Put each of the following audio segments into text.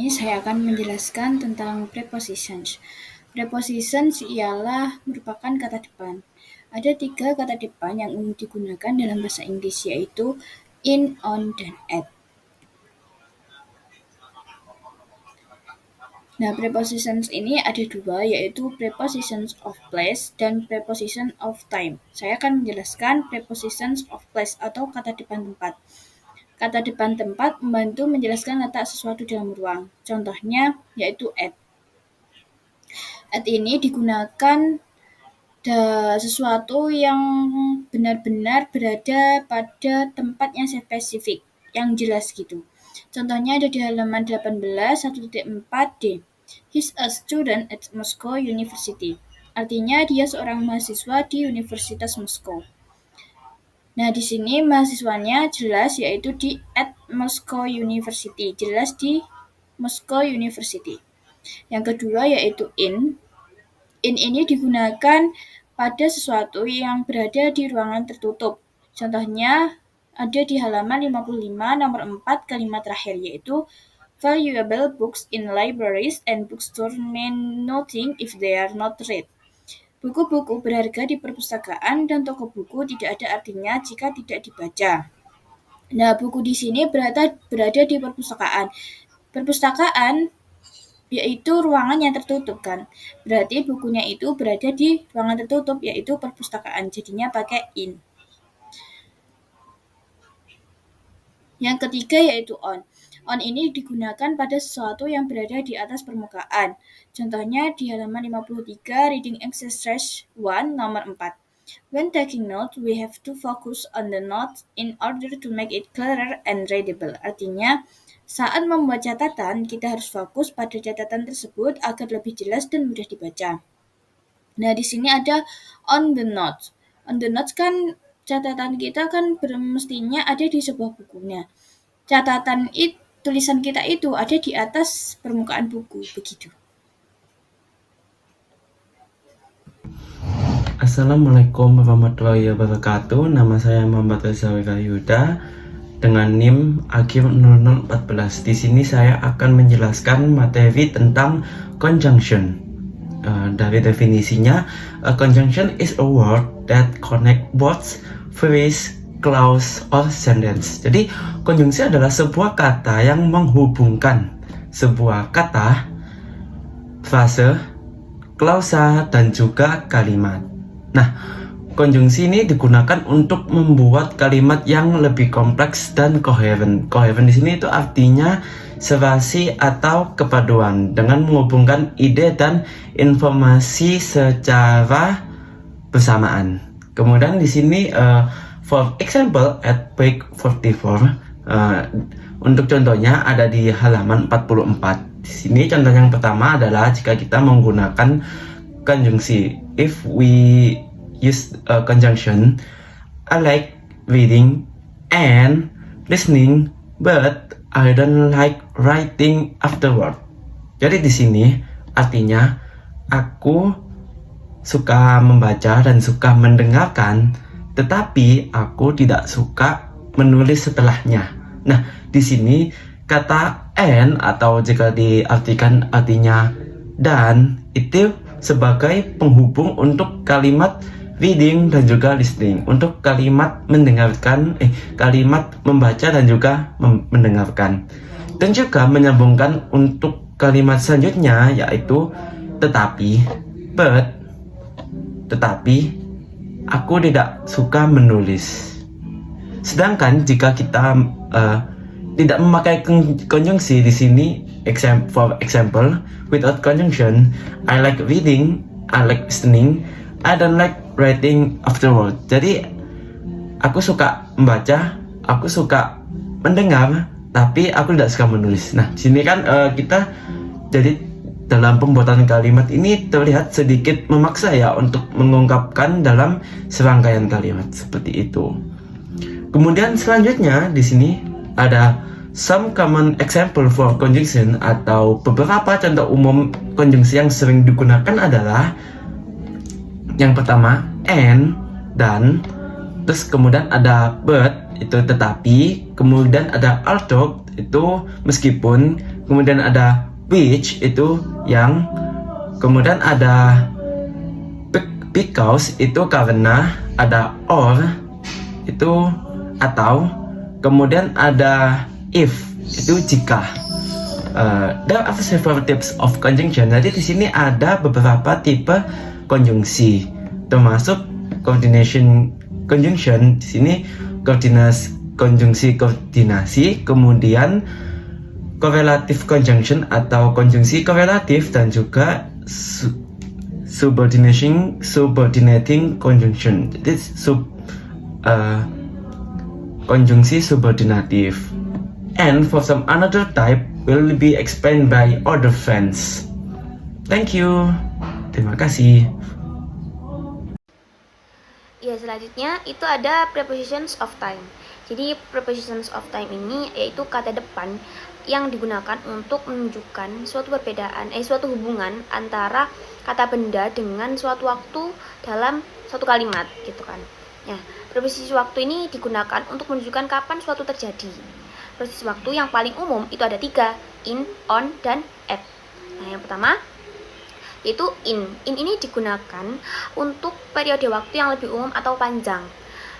Ini saya akan menjelaskan tentang prepositions. Prepositions ialah merupakan kata depan. Ada 3 kata depan yang umum digunakan dalam bahasa Inggris, yaitu in, on, dan at. Nah, prepositions ini ada 2, yaitu prepositions of place dan preposition of time. Saya akan menjelaskan prepositions of place atau kata depan tempat. Kata depan tempat membantu menjelaskan letak sesuatu dalam ruang. Contohnya yaitu at. At ini digunakan sesuatu yang benar-benar berada pada tempat yang spesifik, yang jelas gitu. Contohnya ada di halaman 18 1.4d. He's a student at Moscow University. Artinya dia seorang mahasiswa di Universitas Moskow. Nah, di sini mahasiswanya jelas yaitu di at Moscow University, jelas di Moscow University. Yang kedua yaitu in. In ini digunakan pada sesuatu yang berada di ruangan tertutup. Contohnya ada di halaman 55 nomor 4 kalimat terakhir, yaitu valuable books in libraries and bookstores mean nothing if they are not read. Buku-buku berharga di perpustakaan dan toko buku tidak ada artinya jika tidak dibaca. Nah, buku di sini berada di perpustakaan. Perpustakaan yaitu ruangan yang tertutup kan. Berarti bukunya itu berada di ruangan tertutup, yaitu perpustakaan. Jadinya pakai in. Yang ketiga yaitu on. On ini digunakan pada sesuatu yang berada di atas permukaan. Contohnya di halaman 53 reading exercise 1 nomor 4. When taking note, we have to focus on the note in order to make it clearer and readable. Artinya, saat membuat catatan, kita harus fokus pada catatan tersebut agar lebih jelas dan mudah dibaca. Nah, di sini ada on the note. On the note kan catatan kita kan mestinya ada di sebuah bukunya. Tulisan kita itu ada di atas permukaan buku, begitu. Assalamualaikum warahmatullahi wabarakatuh. Nama saya Muhammad Reza Wirayuda dengan NIM akhir 0014. Di sini saya akan menjelaskan materi tentang conjunction. Dari definisinya, a conjunction is a word that connect words, phrase, clause, or sentence. Jadi, konjungsi adalah sebuah kata yang menghubungkan sebuah kata, frase, klausa, dan juga kalimat. Nah, konjungsi ini digunakan untuk membuat kalimat yang lebih kompleks dan koheren. Koheren di sini itu artinya serasi atau kepaduan dengan menghubungkan ide dan informasi secara bersamaan. Kemudian di sini for example at page 44 untuk contohnya ada di halaman 44. Di sini contoh yang pertama adalah jika kita menggunakan conjungsi. If we use a conjunction, I like reading and listening, but I don't like writing afterward. Jadi di sini artinya aku suka membaca dan suka mendengarkan, tetapi aku tidak suka menulis setelahnya. Nah, di sini kata and atau jika diartikan artinya dan itu sebagai penghubung untuk kalimat reading dan juga listening, untuk kalimat mendengarkan, kalimat membaca dan juga mendengarkan, dan juga menyambungkan untuk kalimat selanjutnya yaitu tetapi, but, tetapi aku tidak suka menulis. Sedangkan jika kita tidak memakai konjungsi di sini, for example, without conjunction, I like reading, I like listening, I don't like writing afterward. Jadi aku suka membaca, aku suka mendengar, tapi aku tidak suka menulis. Nah, di sini kan kita jadi dalam pembuatan kalimat ini terlihat sedikit memaksa ya untuk mengungkapkan dalam serangkaian kalimat seperti itu. Kemudian selanjutnya di sini ada some common example for conjunction atau beberapa contoh umum konjungsi yang sering digunakan adalah yang pertama and, dan, terus kemudian ada but, itu tetapi, kemudian ada although, itu meskipun, kemudian ada which itu yang, kemudian ada because itu karena, ada or itu atau, kemudian ada if itu jika. There are several types of conjunction. Jadi di sini ada beberapa tipe konjungsi, termasuk coordination conjunction. Di sini konjungsi koordinasi, kemudian correlative conjunction atau konjungsi korelatif, dan juga subordinating conjunction. Jadi konjungsi subordinatif. And for some another type will be explained by other friends. Thank you. Terima kasih. Ya, selanjutnya itu ada prepositions of time. Jadi prepositions of time ini yaitu kata depan yang digunakan untuk menunjukkan suatu suatu hubungan antara kata benda dengan suatu waktu dalam suatu kalimat gitu kan. Ya, preposisi waktu ini digunakan untuk menunjukkan kapan suatu terjadi. Preposisi waktu yang paling umum itu ada 3, in, on, dan at. Nah, yang pertama yaitu in. In ini digunakan untuk periode waktu yang lebih umum atau panjang.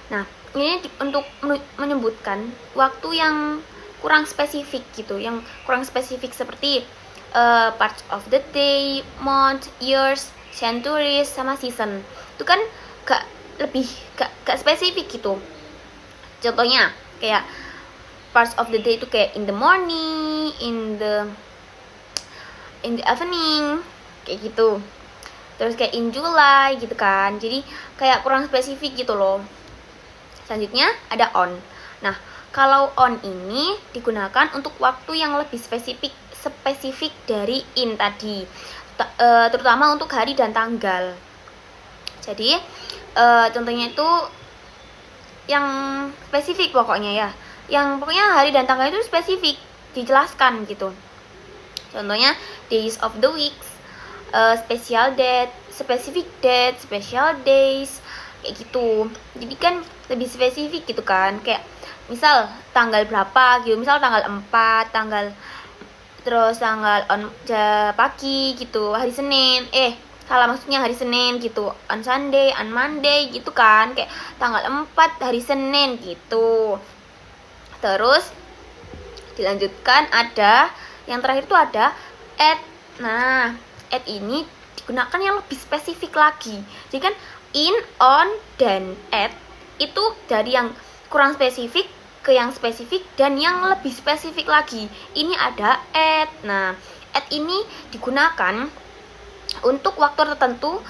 Nah, ini untuk menyebutkan waktu yang kurang spesifik gitu, yang kurang spesifik seperti parts of the day, month, years, centuries, sama season. Itu kan gak spesifik gitu. Contohnya kayak parts of the day itu kayak in the morning, in the evening, kayak gitu. Terus kayak in July gitu kan. Jadi kayak kurang spesifik gitu loh. Selanjutnya ada on. Nah, kalau on ini digunakan untuk waktu yang lebih spesifik dari in tadi, terutama untuk hari dan tanggal. Jadi contohnya itu yang spesifik pokoknya ya. Yang pokoknya hari dan tanggal itu spesifik, dijelaskan gitu. Contohnya days of the weeks, special date, specific date, special days, kayak gitu. Jadi kan lebih spesifik gitu kan. Kayak misal tanggal berapa gitu, misal tanggal 4, terus tanggal pagi gitu, hari Senin, maksudnya hari Senin gitu, on Sunday, on Monday gitu kan, kayak tanggal 4 hari Senin gitu. Terus dilanjutkan ada yang terakhir itu ada at. Nah, at ini digunakan yang lebih spesifik lagi. Jadi kan in, on, dan at itu dari yang kurang spesifik ke yang spesifik dan yang lebih spesifik lagi. Ini ada at. Nah, at ini digunakan untuk waktu tertentu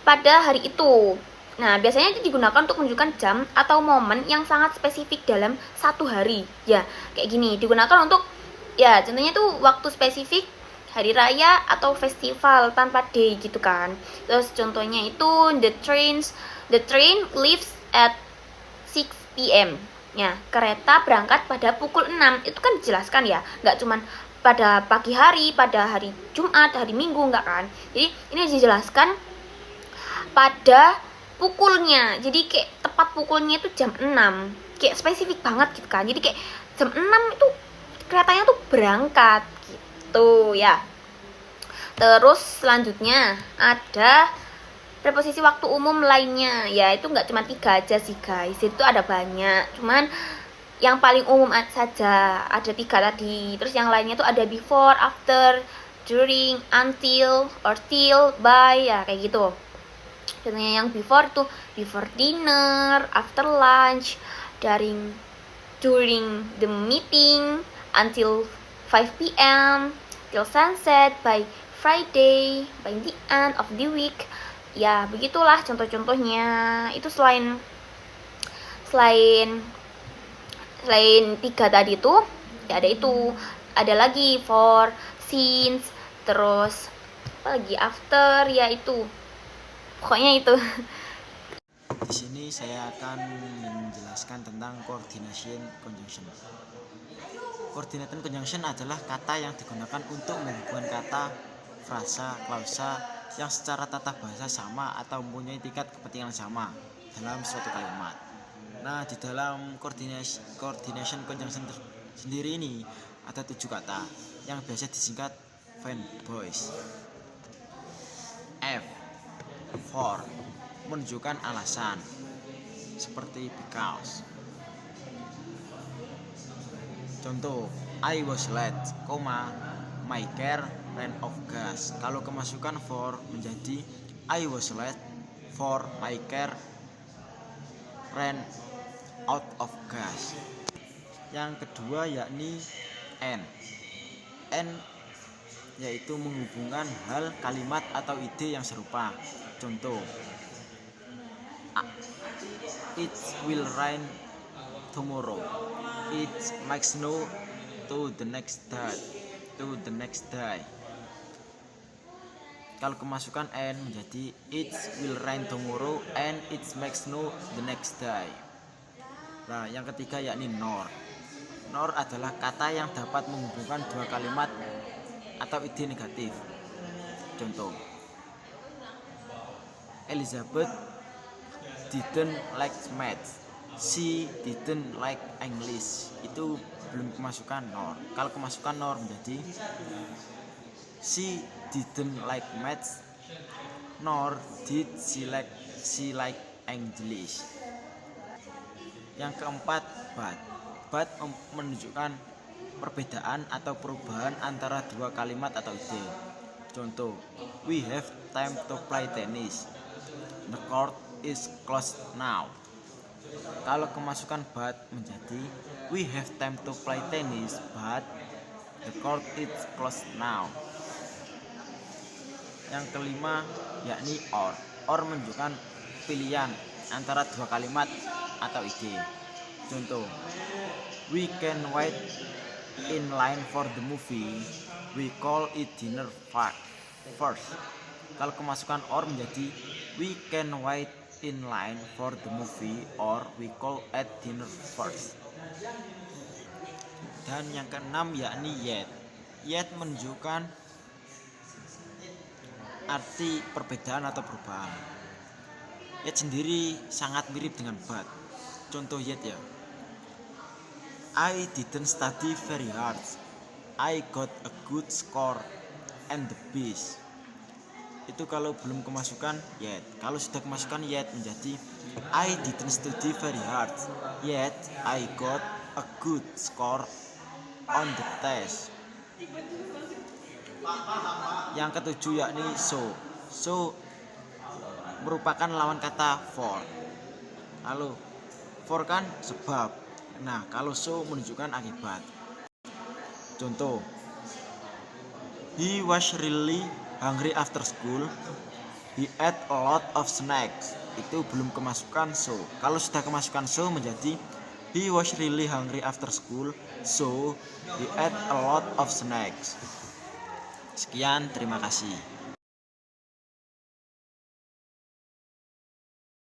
pada hari itu. Nah, biasanya itu digunakan untuk menunjukkan jam atau momen yang sangat spesifik dalam satu hari. Ya, kayak gini. Digunakan untuk, ya contohnya itu waktu spesifik, hari raya atau festival tanpa day gitu kan. Terus contohnya itu the train leaves at 6 p.m. Ya, kereta berangkat pada pukul 6. Itu kan dijelaskan ya, nggak cuman pada pagi hari, pada hari Jumat, hari Minggu, nggak kan. Jadi ini dijelaskan pada pukulnya. Jadi kayak tepat pukulnya itu jam 6. Kayak spesifik banget gitu kan. Jadi kayak jam 6 itu keretanya tuh berangkat gitu ya. Terus selanjutnya ada preposisi waktu umum lainnya. Ya itu nggak cuma 3 aja sih guys, itu ada banyak, cuman yang paling umum saja ada 3 tadi. Terus yang lainnya tuh ada before, after, during, until, or till, by, ya kayak gitu. Contohnya yang before tuh before dinner, after lunch, during the meeting, until 5 p.m, till sunset, by Friday, by the end of the week. Ya begitulah contoh-contohnya. Itu selain 3 tadi tuh ya ada lagi for, since, terus apa lagi, after, ya itu pokoknya itu. Di sini saya akan menjelaskan tentang coordination conjunction. Coordination conjunction adalah kata yang digunakan untuk menghubungkan kata, frasa, klausa yang secara tata bahasa sama atau mempunyai tingkat kepentingan sama dalam suatu kalimat. Nah, di dalam coordination conjunction sendiri ini ada 7 kata. yang biasa disingkat fanboys. F. For, menunjukkan alasan seperti because. Contoh, I was late, my car ran out of gas. Kalau kemasukan for menjadi I was late for my car ran out of gas. Yang kedua yakni N yaitu menghubungkan hal, kalimat atau ide yang serupa. Contoh, it will rain tomorrow. It makes snow to the next day. Kalau kemasukan N menjadi it will rain tomorrow and it makes snow the next day. Nah, yang ketiga yakni nor. Nor adalah kata yang dapat menghubungkan dua kalimat atau ide negatif. Contoh, Elizabeth didn't like math. She didn't like English. Itu belum kemasukan nor. Kalau kemasukan nor menjadi she didn't like math nor did she like English. Yang keempat, but menunjukkan perbedaan atau perubahan antara dua kalimat atau ide. Contoh, we have time to play tennis. The court is closed now. Kalau kemasukan but menjadi we have time to play tennis but the court is closed now. Yang kelima yakni or menunjukkan pilihan antara dua kalimat atau ide. Contoh, we can wait in line for the movie, we call it dinner first. Kalau kemasukan or menjadi we can wait in line for the movie or we call at dinner first. Dan yang keenam yakni yet menunjukkan arti perbedaan atau perubahan. Yet sendiri sangat mirip dengan but. Contoh yet ya, I didn't study very hard. I got a good score and the best. Itu kalau belum kemasukan yet. Kalau sudah kemasukan yet menjadi I didn't study very hard, yet I got a good score on the test. Yang ketujuh yakni so merupakan lawan kata for. Lalu for kan sebab. Nah, kalau so menunjukkan akibat. Contoh, he was really hungry after school. He ate a lot of snacks. Itu belum kemasukan so. Kalau sudah kemasukan so menjadi he was really hungry after school, so he ate a lot of snacks. Sekian, terima kasih.